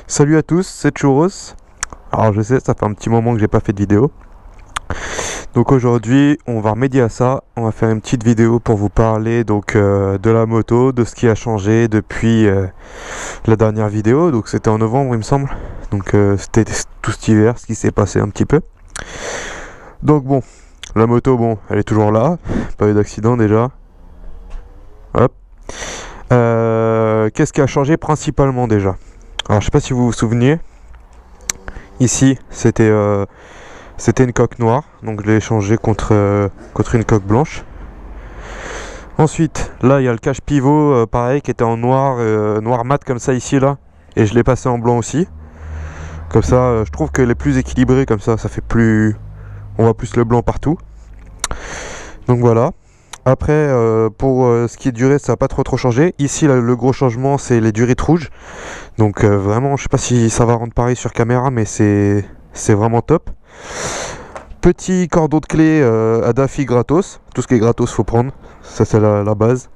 Salut à tous, c'est Churros. Alors je sais, ça fait un petit moment que j'ai pas fait de vidéo. Donc aujourd'hui, on va remédier à ça. On va faire une petite vidéo pour vous parler donc de la moto, de ce qui a changé depuis la dernière vidéo. Donc c'était en novembre, il me semble. Donc c'était tout cet hiver, ce qui s'est passé un petit peu. Donc bon, la moto, bon, elle est toujours là. Pas eu d'accident déjà. Hop. Qu'est-ce qui a changé principalement déjà? Alors je sais pas si vous vous souvenez. Ici, c'était une coque noire, donc je l'ai changé contre une coque blanche. Ensuite, là il y a le cache pivot, pareil, qui était en noir, noir mat comme ça ici là, et je l'ai passé en blanc aussi. Comme ça, je trouve qu'elle est plus équilibrée comme ça fait plus, on voit plus le blanc partout. Donc voilà. Après, pour ce qui est durée, ça n'a pas trop changé. Ici, là, le gros changement, c'est les durites rouges. Donc vraiment, je sais pas si ça va rendre pareil sur caméra, mais c'est vraiment top. Petit cordon de clé Adafi gratos. Tout ce qui est gratos, faut prendre. Ça, c'est la base.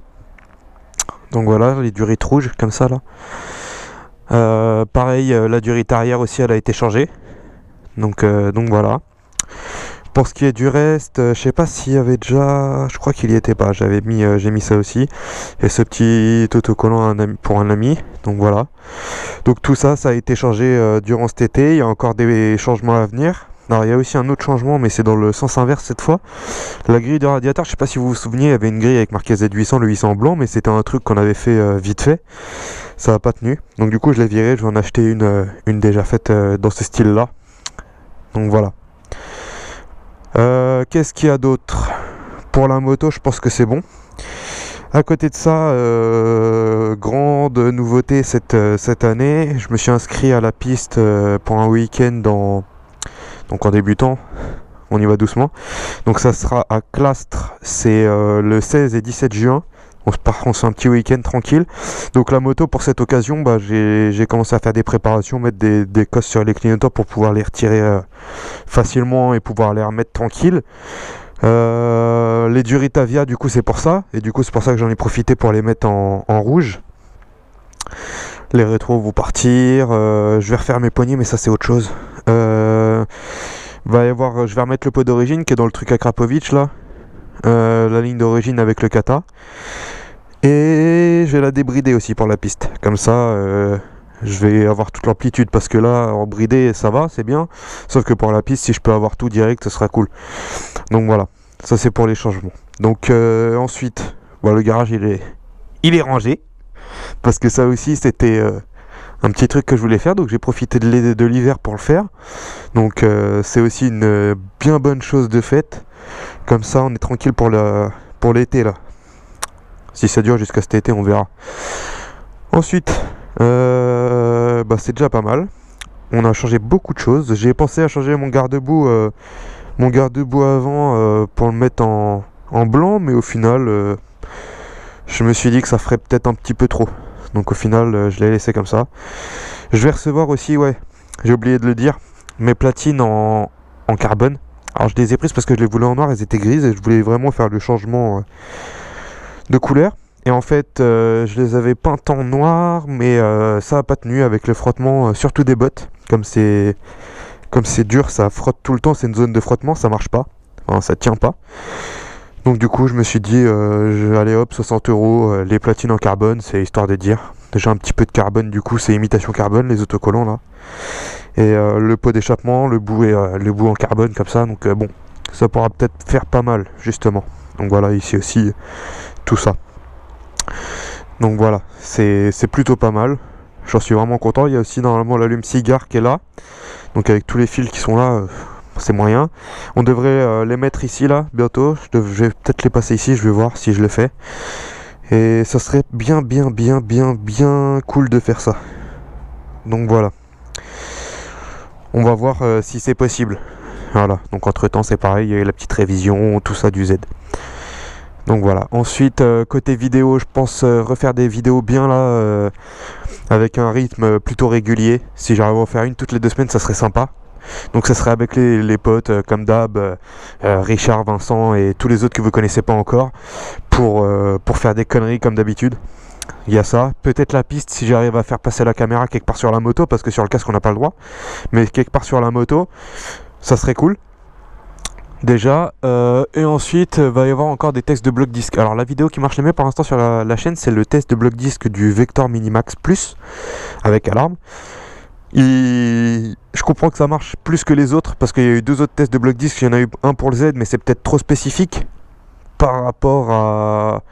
Donc voilà, les durites rouges, comme ça, là. Pareil, la durite arrière aussi, elle a été changée. Donc voilà. Pour ce qui est du reste, je sais pas s'il y avait déjà, je crois qu'il y était pas. J'ai mis ça aussi. Et ce petit autocollant pour un ami. Donc voilà. Donc tout ça, ça a été changé durant cet été. Il y a encore des changements à venir. Alors il y a aussi un autre changement, mais c'est dans le sens inverse cette fois. La grille de radiateur, je sais pas si vous vous souvenez, il y avait une grille avec marqué Z800, le 800 en blanc, mais c'était un truc qu'on avait fait vite fait. Ça n'a pas tenu. Donc du coup, je l'ai viré. Je vais en acheter une déjà faite dans ce style-là. Donc voilà. Qu'est-ce qu'il y a d'autre? Pour la moto, je pense que c'est bon. À côté de ça, grande nouveauté cette année, je me suis inscrit à la piste pour un week-end donc en débutant. On y va doucement. Donc ça sera à Clastres, c'est le 16 et 17 juin. On se fait un petit week-end tranquille. Donc la moto, pour cette occasion, bah, j'ai commencé à faire des préparations, mettre des cosses sur les clignotants pour pouvoir les retirer facilement et pouvoir les remettre tranquille. Les durites Avia, du coup c'est pour ça. Et du coup c'est pour ça que j'en ai profité pour les mettre en rouge. Les rétros vont partir. Je vais refaire mes poignées, mais ça c'est autre chose. Va y avoir, je vais remettre le pot d'origine qui est dans le truc à Krapovic là. La ligne d'origine avec le kata. Et je vais la débrider aussi pour la piste. Comme ça, je vais avoir toute l'amplitude. Parce que là, en bridé, ça va, c'est bien. Sauf que pour la piste, si je peux avoir tout direct, ce sera cool. Donc voilà, ça c'est pour les changements. Donc ensuite, bon, le garage il est rangé. Parce que ça aussi, c'était un petit truc que je voulais faire. Donc j'ai profité de l'hiver pour le faire. Donc c'est aussi une bien bonne chose de fait. Comme ça, on est tranquille pour l'été là. Si ça dure jusqu'à cet été, on verra. Ensuite, bah, c'est déjà pas mal. On a changé beaucoup de choses. J'ai pensé à changer mon garde-boue avant pour le mettre en blanc, mais au final, je me suis dit que ça ferait peut-être un petit peu trop. Donc au final, je l'ai laissé comme ça. Je vais recevoir aussi, ouais, j'ai oublié de le dire, mes platines en carbone. Alors je les ai prises parce que je les voulais en noir, elles étaient grises et je voulais vraiment faire le changement de couleur. Et en fait, je les avais peintes en noir, mais ça n'a pas tenu avec le frottement, surtout des bottes. Comme c'est dur, ça frotte tout le temps, c'est une zone de frottement, ça marche pas. Enfin, ça tient pas. Donc du coup, je me suis dit, allez hop, 60 €, les platines en carbone, c'est histoire de dire. Déjà un petit peu de carbone, du coup, c'est imitation carbone, les autocollants là. Et le pot d'échappement, le bout en carbone comme ça. Donc bon, ça pourra peut-être faire pas mal, justement. Donc voilà, ici aussi, tout ça. Donc voilà, c'est plutôt pas mal. J'en suis vraiment content. Il y a aussi normalement l'allume-cigare qui est là. Donc avec tous les fils qui sont là, c'est moyen. On devrait les mettre ici là, bientôt. Je vais peut-être les passer ici, je vais voir si je le fais. Et ça serait bien cool de faire ça. Donc voilà. On va voir si c'est possible. Voilà, donc entre temps c'est pareil, il y a la petite révision, tout ça du Z. Donc voilà, ensuite côté vidéo, je pense refaire des vidéos bien là, avec un rythme plutôt régulier. Si j'arrive à en faire une toutes les 2 semaines, ça serait sympa. Donc ça serait avec les potes comme d'hab, Richard, Vincent et tous les autres que vous connaissez pas encore, pour faire des conneries comme d'habitude. Il y a ça, peut-être la piste si j'arrive à faire passer la caméra quelque part sur la moto, parce que sur le casque on n'a pas le droit, mais quelque part sur la moto, ça serait cool. Déjà, et ensuite va y avoir encore des tests de bloc disque. Alors la vidéo qui marche le mieux pour l'instant sur la chaîne, c'est le test de bloc disque du Vector Minimax Plus avec alarme. Je comprends que ça marche plus que les autres parce qu'il y a eu 2 autres tests de bloc disque. Il y en a eu un pour le Z, mais c'est peut-être trop spécifique par rapport à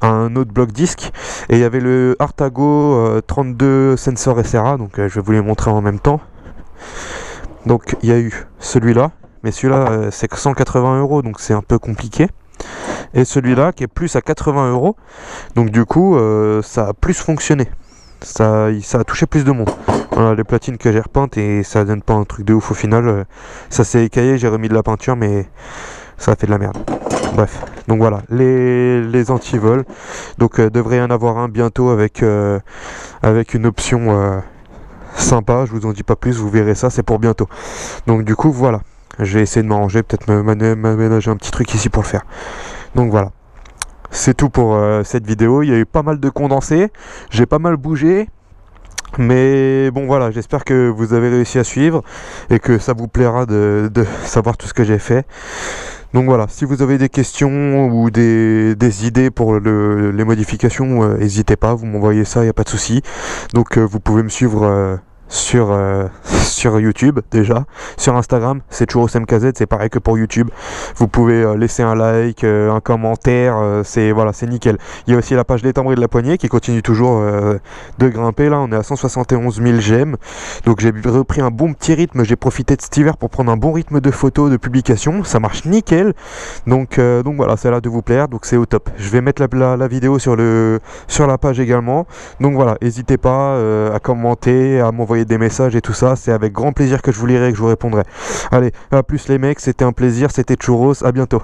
un autre bloc disque. Et il y avait le Artago 32 Sensor SRA, donc je vais vous les montrer en même temps. Donc il y a eu celui-là, mais celui-là c'est que 180 €, donc c'est un peu compliqué. Et celui-là qui est plus à 80 €, donc du coup ça a plus fonctionné. Ça a touché plus de monde. Voilà les platines que j'ai repeintes et ça donne pas un truc de ouf au final. Ça s'est écaillé, j'ai remis de la peinture, mais ça a fait de la merde. Bref, donc voilà, les anti-vols. Donc devrait y en avoir un bientôt avec une option sympa. Je vous en dis pas plus, vous verrez ça, c'est pour bientôt. Donc du coup voilà, je vais essayer de m'arranger, peut-être m'aménager un petit truc ici pour le faire. Donc voilà, c'est tout pour cette vidéo. Il y a eu pas mal de condensés, j'ai pas mal bougé. Mais bon voilà, j'espère que vous avez réussi à suivre et que ça vous plaira de savoir tout ce que j'ai fait. Donc voilà, si vous avez des questions ou des idées pour les modifications, n'hésitez pas, vous m'envoyez ça, il n'y a pas de souci. Donc vous pouvez me suivre sur YouTube déjà, sur Instagram c'est ChurrosMKZ, c'est pareil que pour YouTube. Vous pouvez laisser un like, un commentaire, c'est nickel. Il y a aussi la page d'étambrée de la poignée qui continue toujours de grimper. Là on est à 171 000 j'aime, donc j'ai repris un bon petit rythme. J'ai profité de cet hiver pour prendre un bon rythme de photos, de publication, ça marche nickel. Donc voilà, ça a l'air de vous plaire, donc c'est au top. Je vais mettre la vidéo sur la page également. Donc voilà, n'hésitez pas à commenter, à m'envoyer des messages et tout ça, c'est avec grand plaisir que je vous lirai et que je vous répondrai. Allez, à plus les mecs, c'était un plaisir, c'était Churros, à bientôt.